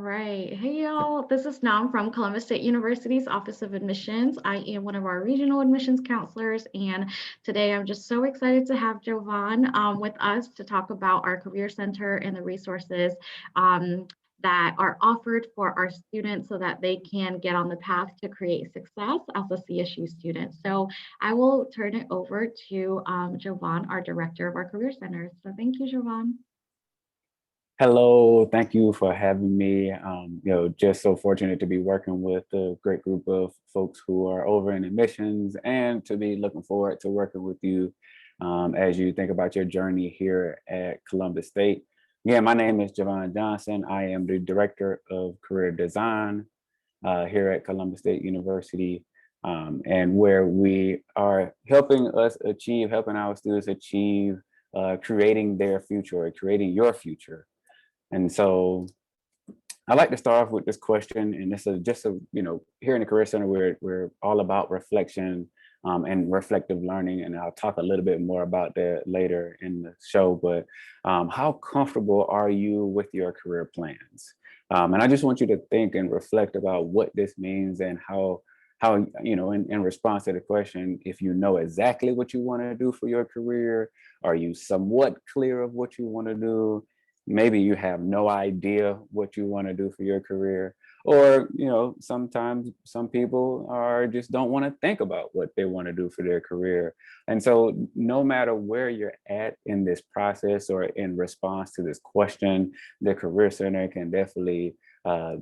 right. Hey, y'all. This is Nam from Columbus State University's Office of Admissions. I am one of our regional admissions counselors, and today I'm just so excited to have Jovan with us to talk about our Career Center and the resources that are offered for our students so that they can get on the path to create success as a CSU student. So I will turn it over to Jovan, our director of our Career Center. So thank you, Jovan. Hello, thank you for having me. Just so fortunate to be working with a great group of folks who are over in admissions and to be looking forward to working with you as you think about your journey here at Columbus State. Yeah, my name is Javon Johnson. I am the Director of Career Design here at Columbus State University, and where we are helping our students achieve creating their future or creating your future. And so I like to start off with this question, and this is just here in the Career Center, we're all about reflection and reflective learning, and I'll talk a little bit more about that later in the show. But how comfortable are you with your career plans? And I just want you to think and reflect about what this means and how in response to the question, if you know exactly what you want to do for your career, are you somewhat clear of what you want to do? Maybe you have no idea what you want to do for your career, or sometimes some people are just don't want to think about what they want to do for their career. And so no matter where you're at in this process or in response to this question, the Career Center can definitely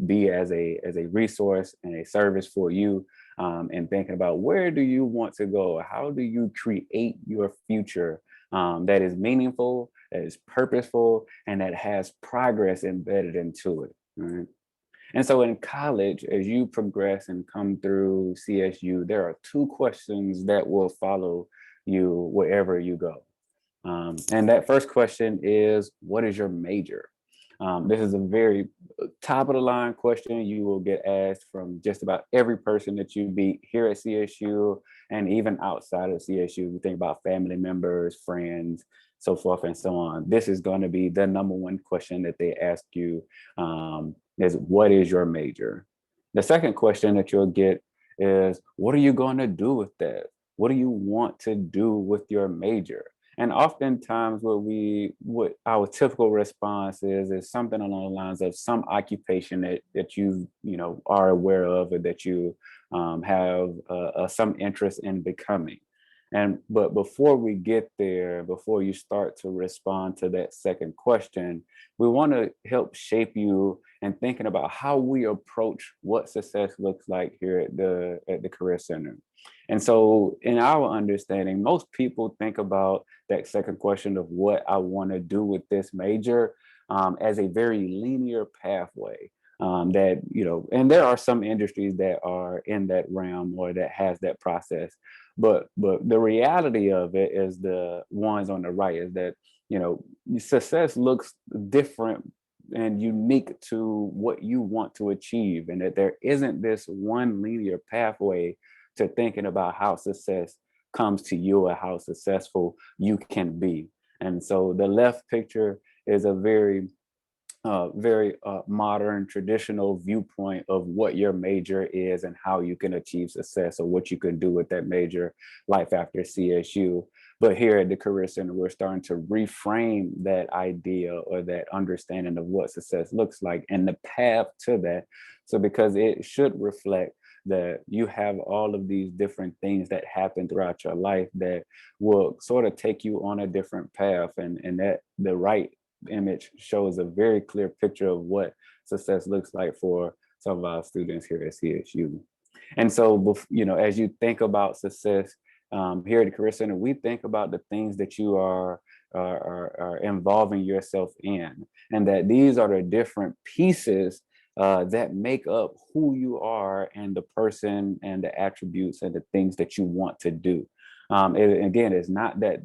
be as a resource and a service for you, and thinking about where do you want to go? How do you create your future that is meaningful, that is purposeful, and that has progress embedded into it. Right? And so in college, as you progress and come through CSU, there are two questions that will follow you wherever you go. And that first question is, what is your major? This is a very top of the line question you will get asked from just about every person that you meet here at CSU and even outside of CSU. You think about family members, friends, so forth and so on. This is going to be the number one question that they ask you, is what is your major? The second question that you'll get is, what are you going to do with that? What do you want to do with your major? And oftentimes what our typical response is something along the lines of some occupation that you are aware of, or that you have some interest in becoming. But before we get there, before you start to respond to that second question, we want to help shape you in thinking about how we approach what success looks like here at the Career Center. And so in our understanding, most people think about that second question of what I want to do with this major as a very linear pathway. And there are some industries that are in that realm or that has that process. But the reality of it is the ones on the right is that, success looks different and unique to what you want to achieve, and that there isn't this one linear pathway to thinking about how success comes to you or how successful you can be. And so the left picture is a very modern, traditional viewpoint of what your major is and how you can achieve success or what you can do with that major life after CSU. But here at the Career Center, we're starting to reframe that idea or that understanding of what success looks like and the path to that. So because it should reflect that you have all of these different things that happen throughout your life that will sort of take you on a different path, and that the right image shows a very clear picture of what success looks like for some of our students here at CSU. And so, as you think about success here at the Career Center, we think about the things that you are involving yourself in, and that these are the different pieces that make up who you are and the person and the attributes and the things that you want to do. Again, it's not that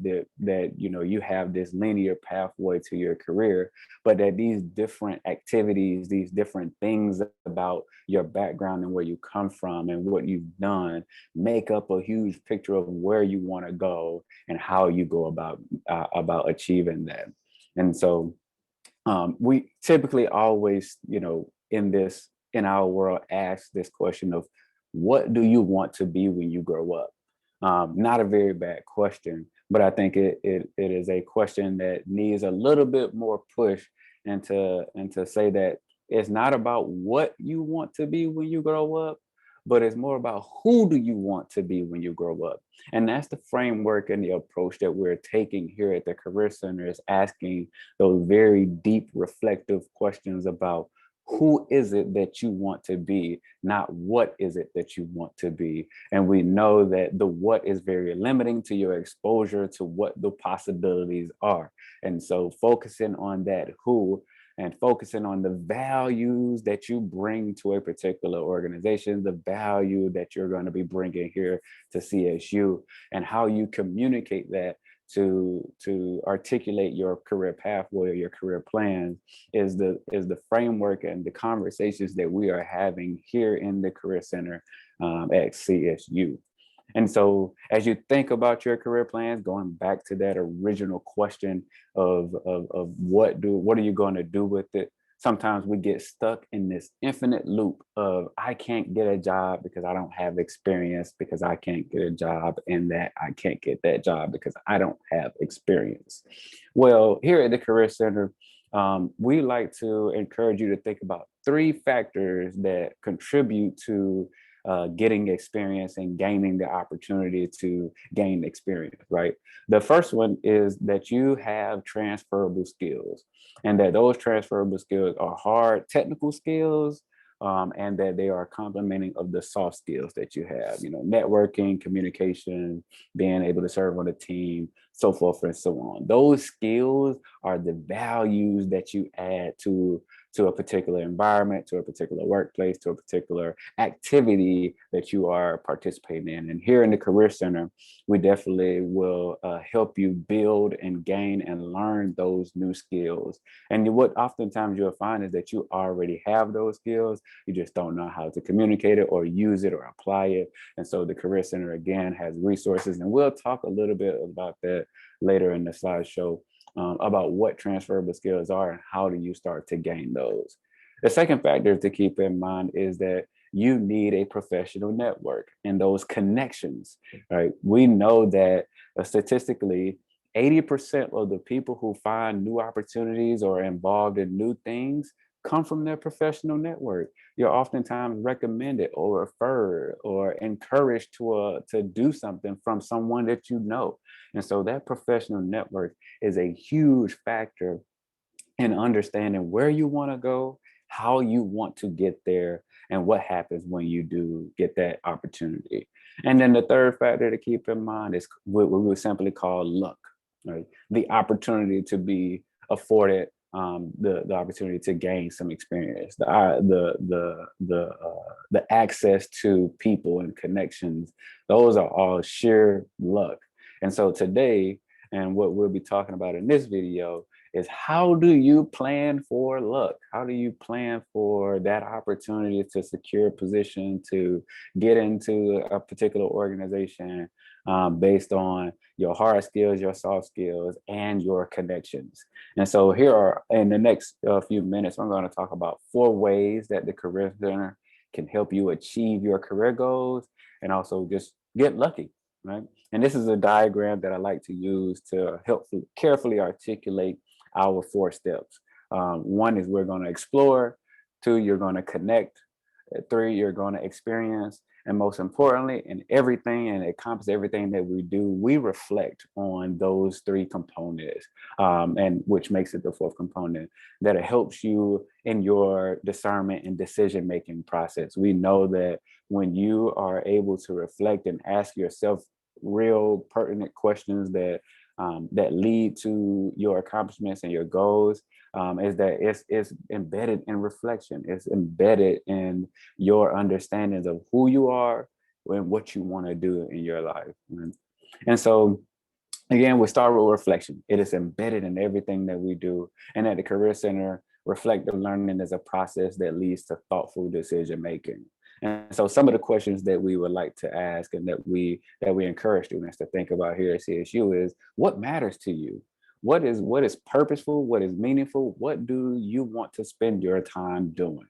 you have this linear pathway to your career, but that these different activities, these different things about your background and where you come from and what you've done make up a huge picture of where you want to go and how you go about achieving that. And so we typically always, in our world asks this question of, what do you want to be when you grow up? Not a very bad question, but I think it is a question that needs a little bit more push, and to say that it's not about what you want to be when you grow up, but it's more about who do you want to be when you grow up. And that's the framework and the approach that we're taking here at the Career Center, is asking those very deep, reflective questions about who is it that you want to be, not what is it that you want to be. And we know that the what is very limiting to your exposure to what the possibilities are. And so focusing on that who, and focusing on the values that you bring to a particular organization, the value that you're going to be bringing here to CSU, and how you communicate that to articulate your career pathway or your career plans, is the framework and the conversations that we are having here in the Career Center at CSU. And so as you think about your career plans, going back to that original question of what are you going to do with it? Sometimes we get stuck in this infinite loop of, I can't get a job because I don't have experience, because I can't get a job, and that I can't get that job because I don't have experience. Well, here at the Career Center, we like to encourage you to think about 3 factors that contribute to getting experience and gaining the opportunity to gain experience, right? The first one is that you have transferable skills, and that those transferable skills are hard technical skills, and that they are complementing of the soft skills that you have, networking, communication, being able to serve on a team, so forth and so on. Those skills are the values that you add to a particular environment, to a particular workplace, to a particular activity that you are participating in. And here in the Career Center, we definitely will help you build and gain and learn those new skills. And what oftentimes you'll find is that you already have those skills, you just don't know how to communicate it or use it or apply it. And so the Career Center, again, has resources, and we'll talk a little bit about that later in the slideshow, about what transferable skills are and how do you start to gain those. The second factor to keep in mind is that you need a professional network and those connections, right? We know that statistically, 80% of the people who find new opportunities or are involved in new things come from their professional network. You're oftentimes recommended or referred or encouraged to do something from someone that you know. And so that professional network is a huge factor in understanding where you want to go, how you want to get there, and what happens when you do get that opportunity. And then the third factor to keep in mind is what we would simply call luck, right? The opportunity to be afforded the opportunity to gain some experience, the access to people and connections. Those are all sheer luck. And so today, and what we'll be talking about in this video, is how do you plan for luck? How do you plan for that opportunity to secure a position, to get into a particular organization based on your hard skills, your soft skills, and your connections? And so here are, in the next few minutes, I'm going to talk about 4 ways that the Career Center can help you achieve your career goals and also just get lucky, right? And this is a diagram that I like to use to help carefully articulate our 4 steps. 1 is we're going to explore. 2, you're going to connect. 3, you're going to experience. And most importantly, in everything, and it encompasses everything that we do, we reflect on those 3 components, and which makes it the 4th component, that it helps you in your discernment and decision-making process. We know that when you are able to reflect and ask yourself real pertinent questions that lead to your accomplishments and your goals, is that it's embedded in reflection. It's embedded in your understandings of who you are and what you want to do in your life. And so, again, we start with reflection. It is embedded in everything that we do. And at the Career Center, reflective learning is a process that leads to thoughtful decision making. And so some of the questions that we would like to ask and that we encourage students to think about here at CSU is, what matters to you? What is purposeful? What is meaningful? What do you want to spend your time doing?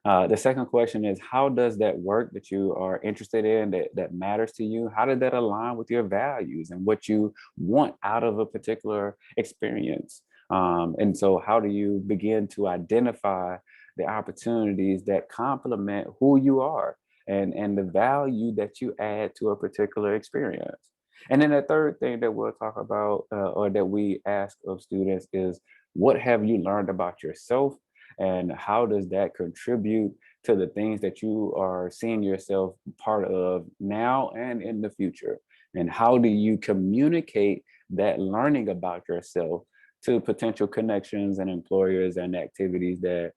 The second question is, how does that work that you are interested in, that matters to you, how did that align with your values and what you want out of a particular experience? And so how do you begin to identify the opportunities that complement who you are and the value that you add to a particular experience? And then the third thing that we'll talk about or that we ask of students is, what have you learned about yourself, and how does that contribute to the things that you are seeing yourself part of now and in the future? And how do you communicate that learning about yourself to potential connections and employers and activities that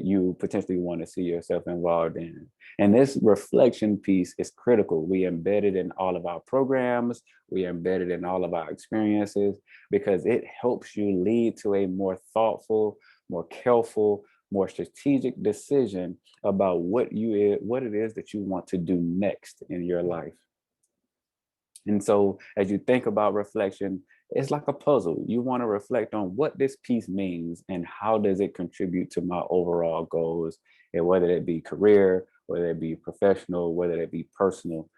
you potentially want to see yourself involved in? And this reflection piece is critical. We embed it in all of our programs, we embed it in all of our experiences, because it helps you lead to a more thoughtful, more careful, more strategic decision about what it is that you want to do next in your life. And so as you think about reflection, it's like a puzzle. You want to reflect on what this piece means and how does it contribute to my overall goals, and whether it be career, whether it be professional, whether it be personal.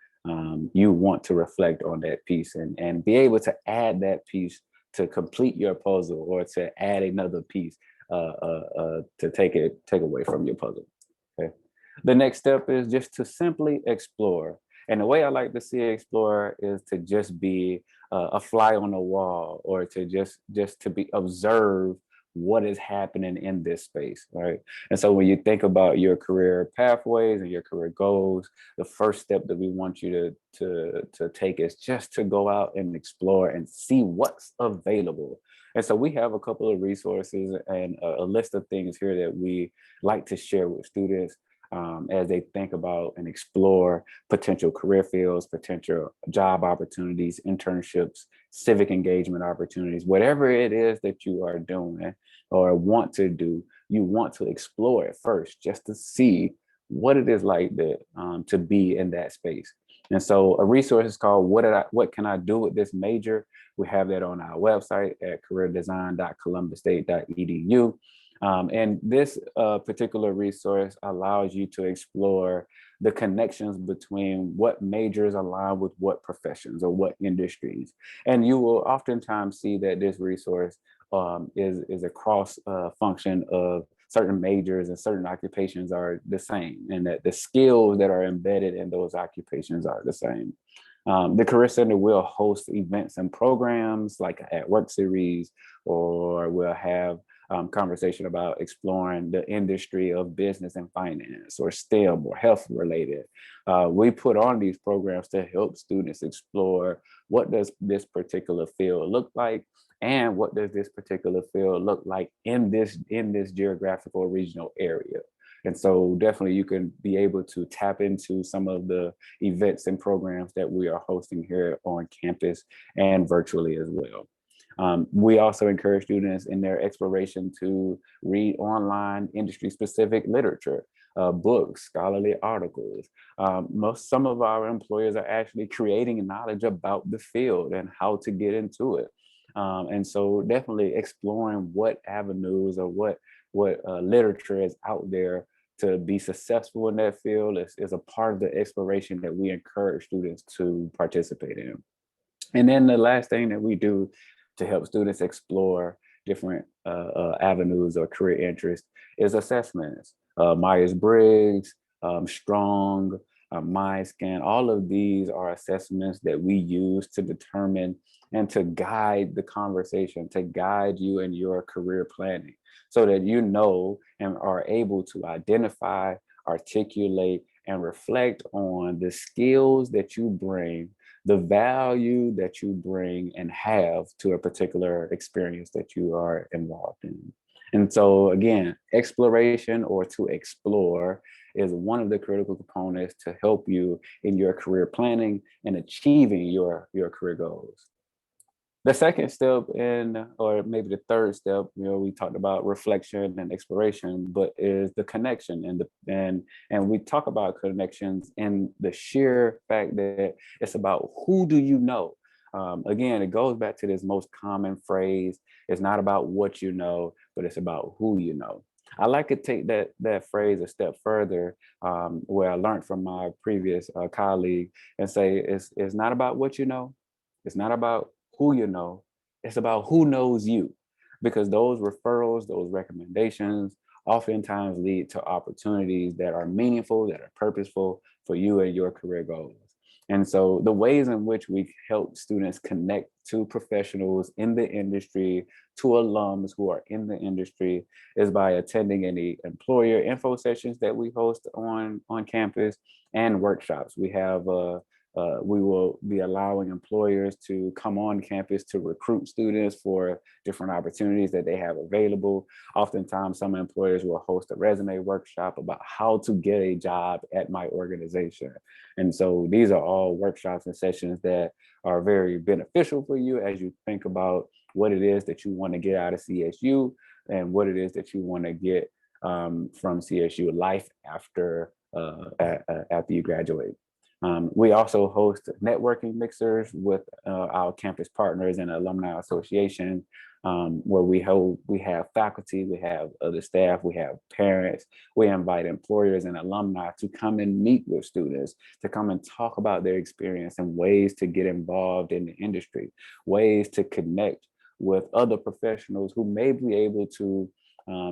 You want to reflect on that piece and be able to add that piece to complete your puzzle, or to add another piece to take away from your puzzle. Okay. The next step is just to simply explore. And the way I like to see explore is to just be a fly on the wall, or to just to be observe what is happening in this space, right? And so when you think about your career pathways and your career goals, the first step that we want you to take is just to go out and explore and see what's available. And so we have a couple of resources and a list of things here that we like to share with students as they think about and explore potential career fields, potential job opportunities, internships, civic engagement opportunities, whatever it is that you are doing or want to do, you want to explore it first just to see what it is like to be in that space. And so a resource is called What Can I Do with This Major? We have that on our website at careerdesign.columbusState.edu. And this particular resource allows you to explore the connections between what majors align with what professions or what industries. And you will oftentimes see that this resource is a cross function of certain majors, and certain occupations are the same, and that the skills that are embedded in those occupations are the same. The Career Center will host events and programs like at Work Series, or we'll have conversation about exploring the industry of business and finance, or STEM, or health related. We put on these programs to help students explore, what does this particular field look like, and what does this particular field look like in this geographical regional area. And so definitely you can be able to tap into some of the events and programs that we are hosting here on campus and virtually as well. We also encourage students in their exploration to read online industry-specific literature, books, scholarly articles. Some of our employers are actually creating knowledge about the field and how to get into it. And so definitely exploring what avenues or what literature is out there to be successful in that field is a part of the exploration that we encourage students to participate in. And then the last thing that we do to help students explore different avenues or career interests is assessments. Myers-Briggs, Strong, MindScan, all of these are assessments that we use to determine and to guide the conversation, to guide you in your career planning, so that you know and are able to identify, articulate, and reflect on the skills that you bring, the value that you bring and have to a particular experience that you are involved in. And so again, exploration, or to explore, is one of the critical components to help you in your career planning and achieving your career goals. The second step or maybe the third step, we talked about reflection and exploration, but is the connection and we talk about connections in the sheer fact that it's about who do you know. Again, it goes back to this most common phrase: it's not about what you know, but it's about who you know. I like to take that phrase a step further, where I learned from my previous colleague, and say it's not about what you know, it's not about who you know, it's about who knows you, because those referrals, those recommendations, oftentimes lead to opportunities that are meaningful, that are purposeful for you and your career goals. And so the ways in which we help students connect to professionals in the industry, to alums who are in the industry, is by attending any employer info sessions that we host on campus, and workshops. We will be allowing employers to come on campus to recruit students for different opportunities that they have available. Oftentimes, some employers will host a resume workshop about how to get a job at my organization. And so these are all workshops and sessions that are very beneficial for you as you think about what it is that you want to get out of CSU, and what it is that you want to get from CSU life after you graduate. We also host networking mixers with our campus partners and alumni association, where we have faculty, we have other staff, we have parents. We invite employers and alumni to come and meet with students, to come and talk about their experience and ways to get involved in the industry, ways to connect with other professionals who may be able to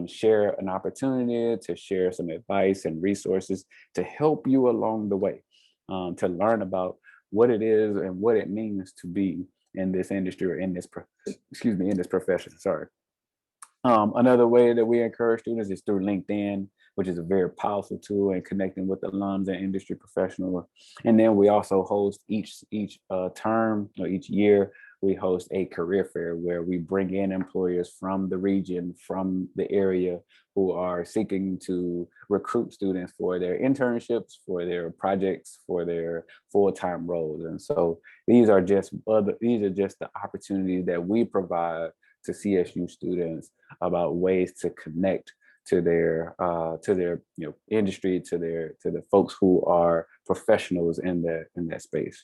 share an opportunity, to share some advice and resources to help you along the way, to learn about what it is and what it means to be in this industry, or in this in this profession. Sorry. Another way that we encourage students is through LinkedIn, which is a very powerful tool in connecting with alums and industry professionals. And then we also host each term, or each year, we host a career fair where we bring in employers from the region, from the area, who are seeking to recruit students for their internships, for their projects, for their full-time roles. And so these are just the opportunities that we provide to CSU students about ways to connect to their industry, to the folks who are professionals in that space.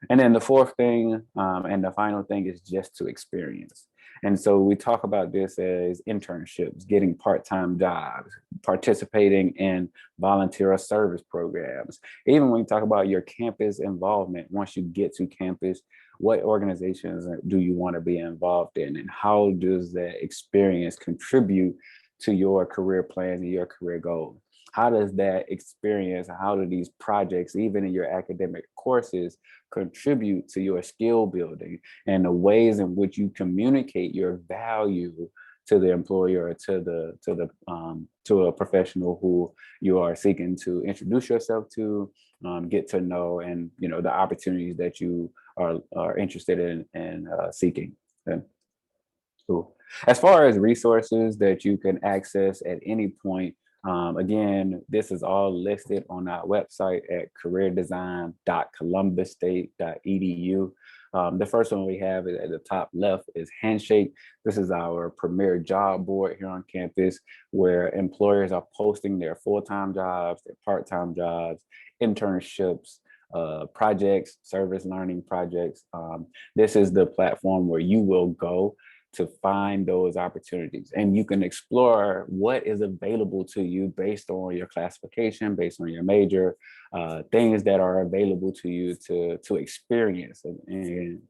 And then the fourth thing, and the final thing, is just to experience. And so we talk about this as internships, getting part-time jobs, participating in volunteer service programs. Even when you talk about your campus involvement, once you get to campus, what organizations do you want to be involved in, and how does that experience contribute to your career plans and your career goals? How does that experience, how do these projects, even in your academic courses, contribute to your skill building and the ways in which you communicate your value to the employer, or to a professional who you are seeking to introduce yourself to, get to know, and the opportunities that you are interested in seeking. Okay. Cool. As far as resources that you can access at any point, again, this is all listed on our website at careerdesign.columbusState.edu. The first one we have at the top left is Handshake. This is our premier job board here on campus, where employers are posting their full-time jobs, their part-time jobs, internships, projects, service learning projects. This is the platform where you will go to find those opportunities, and you can explore what is available to you based on your classification, based on your major, things that are available to you to experience. And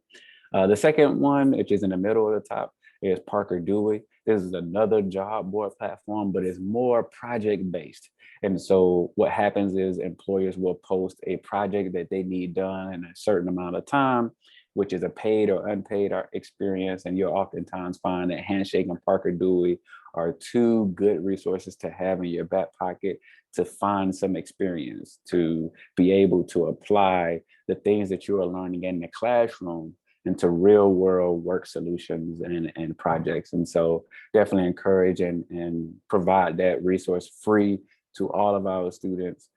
the second one, which is in the middle of the top, is Parker Dewey. This is another job board platform, but it's more project based. And so what happens is employers will post a project that they need done in a certain amount of time, which is a paid or unpaid experience. And you'll oftentimes find that Handshake and Parker Dewey are two good resources to have in your back pocket to find some experience, to be able to apply the things that you are learning in the classroom into real world work solutions and projects. And so definitely encourage and provide that resource free to all of our students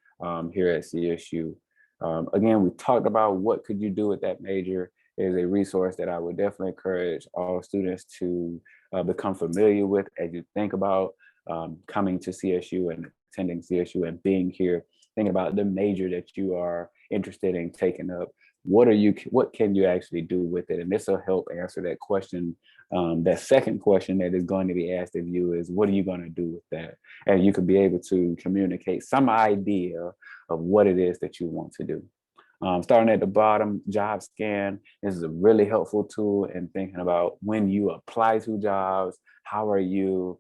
here at CSU. Again, we talked about what could you do with that major. Is a resource that I would definitely encourage all students to become familiar with as you think about coming to CSU and attending CSU and being here. Think about the major that you are interested in taking up. What can you actually do with it? And this will help answer that question That second question that is going to be asked of you is, what are you going to do with that? And you could be able to communicate some idea of what it is that you want to do. Starting at the bottom, JobScan is a really helpful tool in thinking about when you apply to jobs, how are you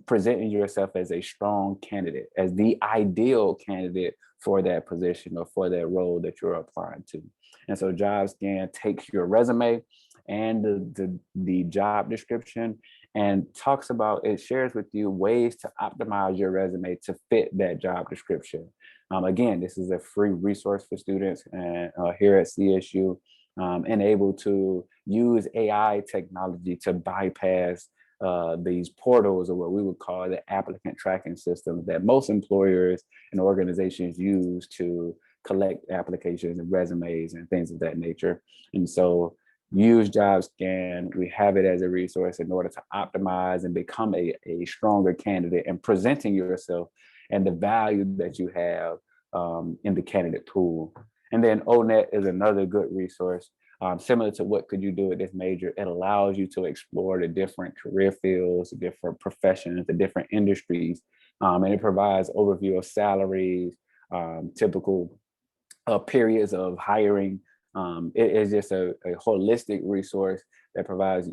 presenting yourself as a strong candidate, as the ideal candidate for that position or for that role that you're applying to. And so JobScan takes your resume and the job description and talks about, it shares with you ways to optimize your resume to fit that job description. Again, this is a free resource for students and here at CSU, and able to use AI technology to bypass these portals, or what we would call the applicant tracking systems that most employers and organizations use to collect applications and resumes and things of that nature. And so use JobScan. We have it as a resource in order to optimize and become a stronger candidate and presenting yourself and the value that you have in the candidate pool. And then ONET is another good resource. Similar to what could you do at this major, it allows you to explore the different career fields, the different professions, the different industries, and it provides overview of salaries, typical periods of hiring. It is just a holistic resource that provides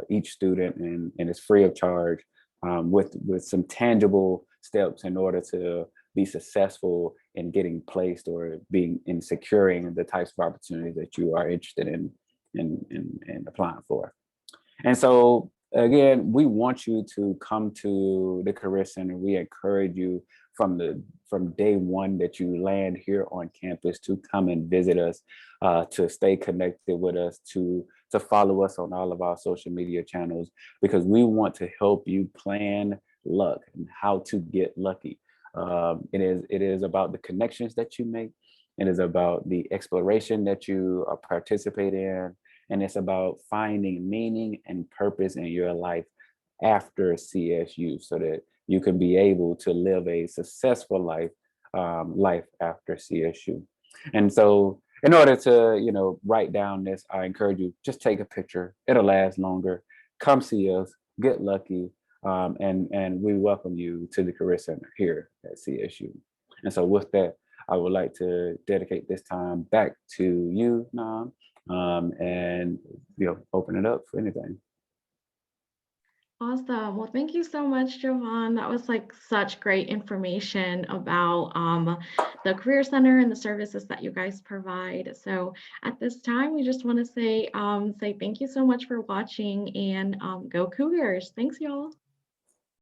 each student, and it's free of charge, with some tangible steps in order to be successful in getting placed or being in securing the types of opportunities that you are interested in applying for. And so again, we want you to come to the Career Center. We encourage you from day one that you land here on campus to come and visit us, to stay connected with us, to follow us on all of our social media channels, because we want to help you plan luck and how to get lucky. It is about the connections that you make. It is about the exploration that you participate in. And it's about finding meaning and purpose in your life after CSU, so that you can be able to live a successful life after CSU. And so in order to, write down this, I encourage you, just take a picture. It'll last longer. Come see us, get lucky. And we welcome you to the Career Center here at CSU. And so with that, I would like to dedicate this time back to you, Nam, and open it up for anything. Awesome. Well, thank you so much, Jovan. That was like such great information about the Career Center and the services that you guys provide. So at this time, we just want to say thank you so much for watching, and go Cougars. Thanks, y'all.